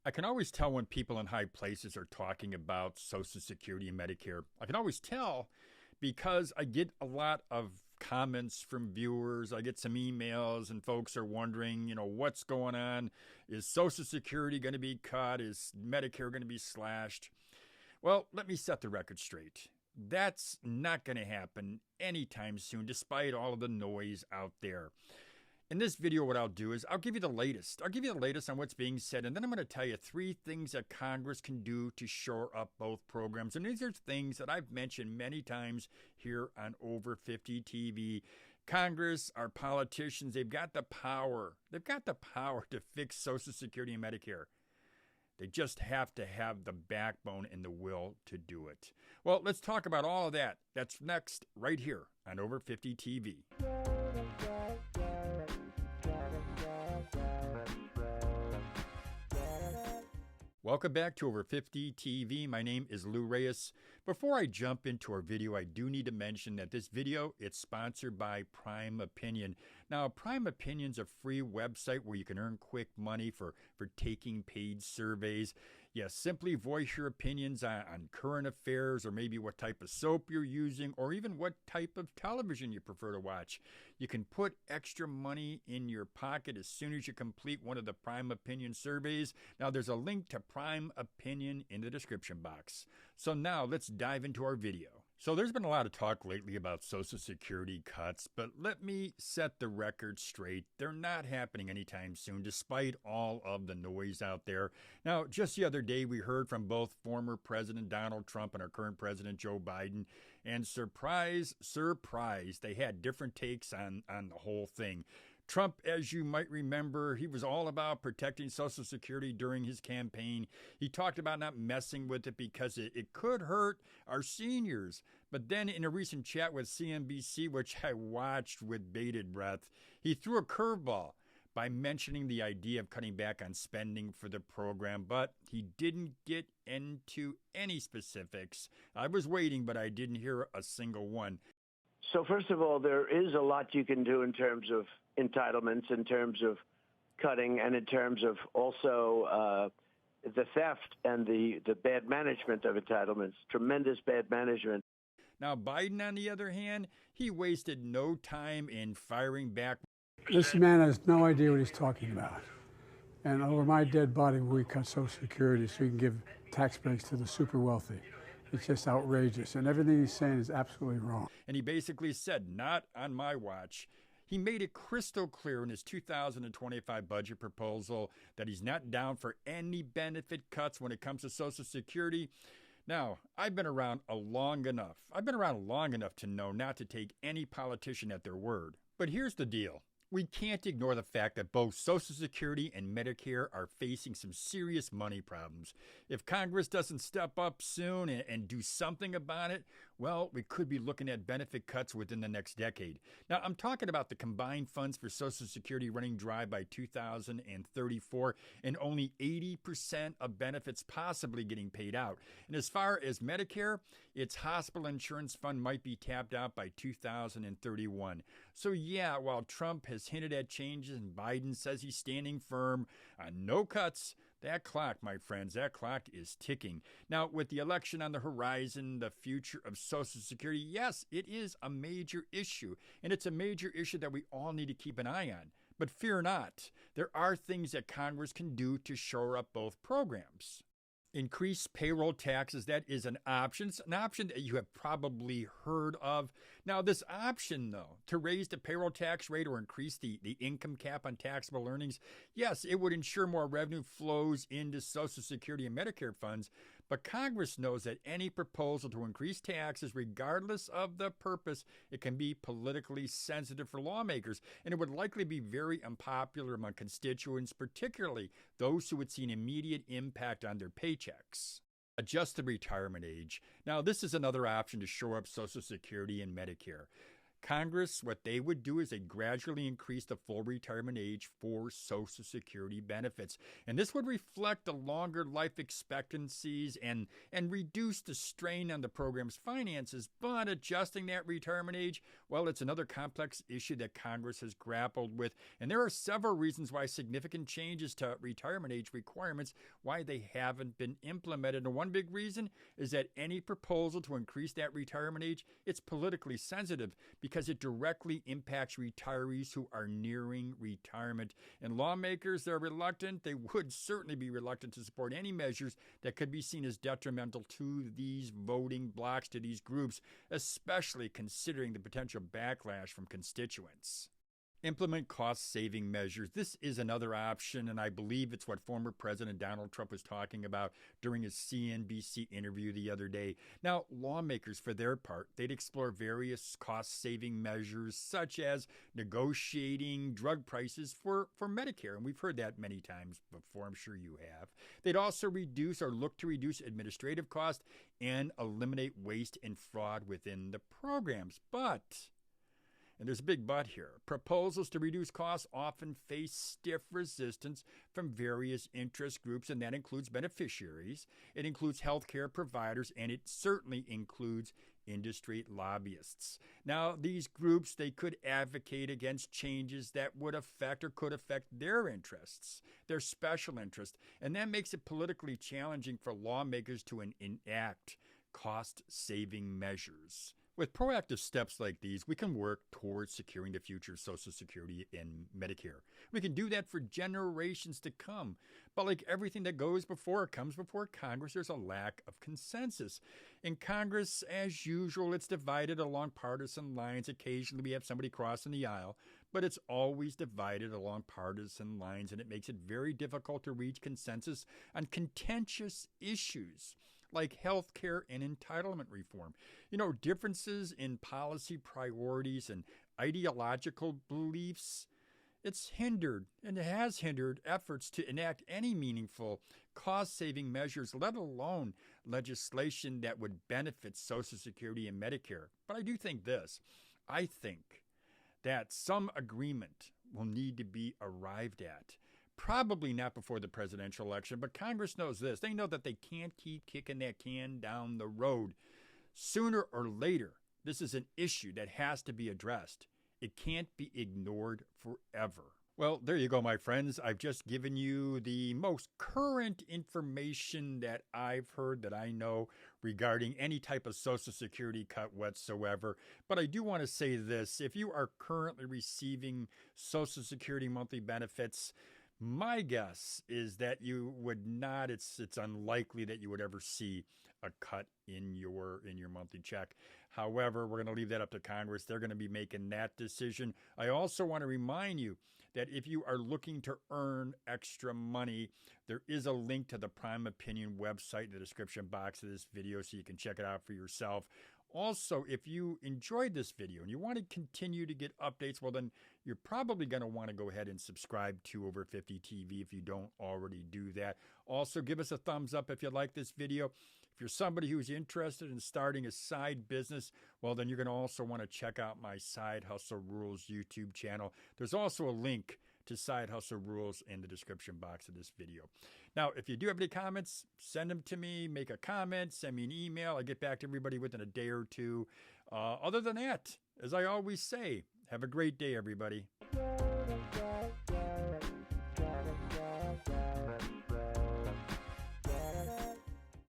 I can always tell when people in high places are talking about Social Security and Medicare. I can always tell because I get a lot of comments from viewers. I get some emails and folks are wondering, what's going on? Is Social Security going to be cut? Is Medicare going to be slashed? Well, let me set the record straight. That's not going to happen anytime soon, despite all of the noise out there. In this video, what I'll do is I'll give you the latest. I'll give you the latest on what's being said, and then I'm going to tell you 3 things that Congress can do to shore up both programs. And these are things that I've mentioned many times here on Over 50 TV. Congress, our politicians, they've got the power. They've got the power to fix Social Security and Medicare. They just have to have the backbone and the will to do it. Well, let's talk about all of that. That's next, right here on Over 50 TV. Welcome back to Over 50 TV. My name is Lou Reyes. Before I jump into our video, I do need to mention that this video, it's sponsored by Prime Opinion. Now, Prime Opinion's a free website where you can earn quick money for taking paid surveys. Yes, simply voice your opinions on current affairs, or maybe what type of soap you're using, or even what type of television you prefer to watch. You can put extra money in your pocket as soon as you complete one of the Prime Opinion surveys. Now, there's a link to Prime Opinion in the description box. So now let's dive into our video. So there's been a lot of talk lately about Social Security cuts, but let me set the record straight. They're not happening anytime soon, despite all of the noise out there. Now, just the other day, we heard from both former President Donald Trump and our current President Joe Biden, and surprise, surprise, they had different takes on the whole thing. Trump, as you might remember, he was all about protecting Social Security during his campaign. He talked about not messing with it because it could hurt our seniors. But then in a recent chat with CNBC, which I watched with bated breath, he threw a curveball by mentioning the idea of cutting back on spending for the program, but he didn't get into any specifics. I was waiting, but I didn't hear a single one. So first of all, there is a lot you can do in terms of entitlements, in terms of cutting, and in terms of also the theft and the bad management of entitlements, tremendous bad management. Now, Biden, on the other hand, he wasted no time in firing back. This man has no idea what he's talking about. And over my dead body, we cut Social Security so we can give tax breaks to the super wealthy. It's just outrageous, and everything he's saying is absolutely wrong. And he basically said, not on my watch. He made it crystal clear in his 2025 budget proposal that he's not down for any benefit cuts when it comes to Social Security. Now, I've been around long enough to know not to take any politician at their word. But here's the deal. We can't ignore the fact that both Social Security and Medicare are facing some serious money problems. If Congress doesn't step up soon and do something about it, well, we could be looking at benefit cuts within the next decade. Now, I'm talking about the combined funds for Social Security running dry by 2034 and only 80% of benefits possibly getting paid out. And as far as Medicare, its hospital insurance fund might be tapped out by 2031. So yeah, while Trump has hinted at changes and Biden says he's standing firm on no cuts, that clock, my friends, that clock is ticking. Now, with the election on the horizon, the future of Social Security, yes, it is a major issue, and it's a major issue that we all need to keep an eye on. But fear not, there are things that Congress can do to shore up both programs. Increase payroll taxes, that is an option. It's an option that you have probably heard of. Now, this option, though, to raise the payroll tax rate or increase the income cap on taxable earnings, yes, it would ensure more revenue flows into Social Security and Medicare funds. But Congress knows that any proposal to increase taxes, regardless of the purpose, it can be politically sensitive for lawmakers, and it would likely be very unpopular among constituents, particularly those who would see an immediate impact on their paychecks. Adjust the retirement age. Now, this is another option to shore up Social Security and Medicare. Congress, what they would do is they gradually increase the full retirement age for Social Security benefits. And this would reflect the longer life expectancies and reduce the strain on the program's finances. But adjusting that retirement age, well, it's another complex issue that Congress has grappled with. And there are several reasons why significant changes to retirement age requirements, why they haven't been implemented. And one big reason is that any proposal to increase that retirement age, it's politically sensitive because it directly impacts retirees who are nearing retirement. And lawmakers, they're reluctant. They would certainly be reluctant to support any measures that could be seen as detrimental to these voting blocs, to these groups, especially considering the potential backlash from constituents. Implement cost-saving measures. This is another option, and I believe it's what former President Donald Trump was talking about during his CNBC interview the other day. Now, lawmakers, for their part, they'd explore various cost-saving measures, such as negotiating drug prices for Medicare, and we've heard that many times before. I'm sure you have. They'd also reduce or look to reduce administrative costs and eliminate waste and fraud within the programs. But and there's a big but here. Proposals to reduce costs often face stiff resistance from various interest groups, and that includes beneficiaries. It includes healthcare providers, and it certainly includes industry lobbyists. Now, these groups, they could advocate against changes that would affect or could affect their interests, their special interest, and that makes it politically challenging for lawmakers to enact cost-saving measures. With proactive steps like these, we can work towards securing the future of Social Security and Medicare. We can do that for generations to come. But like everything that goes before it comes before Congress, there's a lack of consensus. In Congress, as usual, it's divided along partisan lines. Occasionally we have somebody crossing the aisle, but it's always divided along partisan lines, and it makes it very difficult to reach consensus on contentious issues like health care and entitlement reform. You know, differences in policy priorities and ideological beliefs, it's hindered and it has hindered efforts to enact any meaningful cost-saving measures, let alone legislation that would benefit Social Security and Medicare. But I do think this. I think that some agreement will need to be arrived at. Probably not before the presidential election, but Congress knows this. They know that they can't keep kicking that can down the road. Sooner or later, this is an issue that has to be addressed. It can't be ignored forever. Well, there you go, my friends. I've just given you the most current information that I've heard, that I know, regarding any type of Social Security cut whatsoever. But I do want to say this. If you are currently receiving Social Security monthly benefits, my guess is that you would not, it's unlikely that you would ever see a cut in your monthly check. However, we're going to leave that up to Congress. They're going to be making that decision. I also want to remind you that if you are looking to earn extra money, there is a link to the Prime Opinion website in the description box of this video so you can check it out for yourself. Also, if you enjoyed this video and you want to continue to get updates, well, then you're probably going to want to go ahead and subscribe to Over 50 TV if you don't already do that. Also, give us a thumbs up if you like this video. If you're somebody who's interested in starting a side business, well, then you're going to also want to check out my Side Hustle Rules YouTube channel. There's also a link to Side Hustle Rules in the description box of this video. Now, if you do have any comments, send them to me, make a comment, send me an email. I get back to everybody within a day or two. Other than that, as I always say, have a great day, everybody.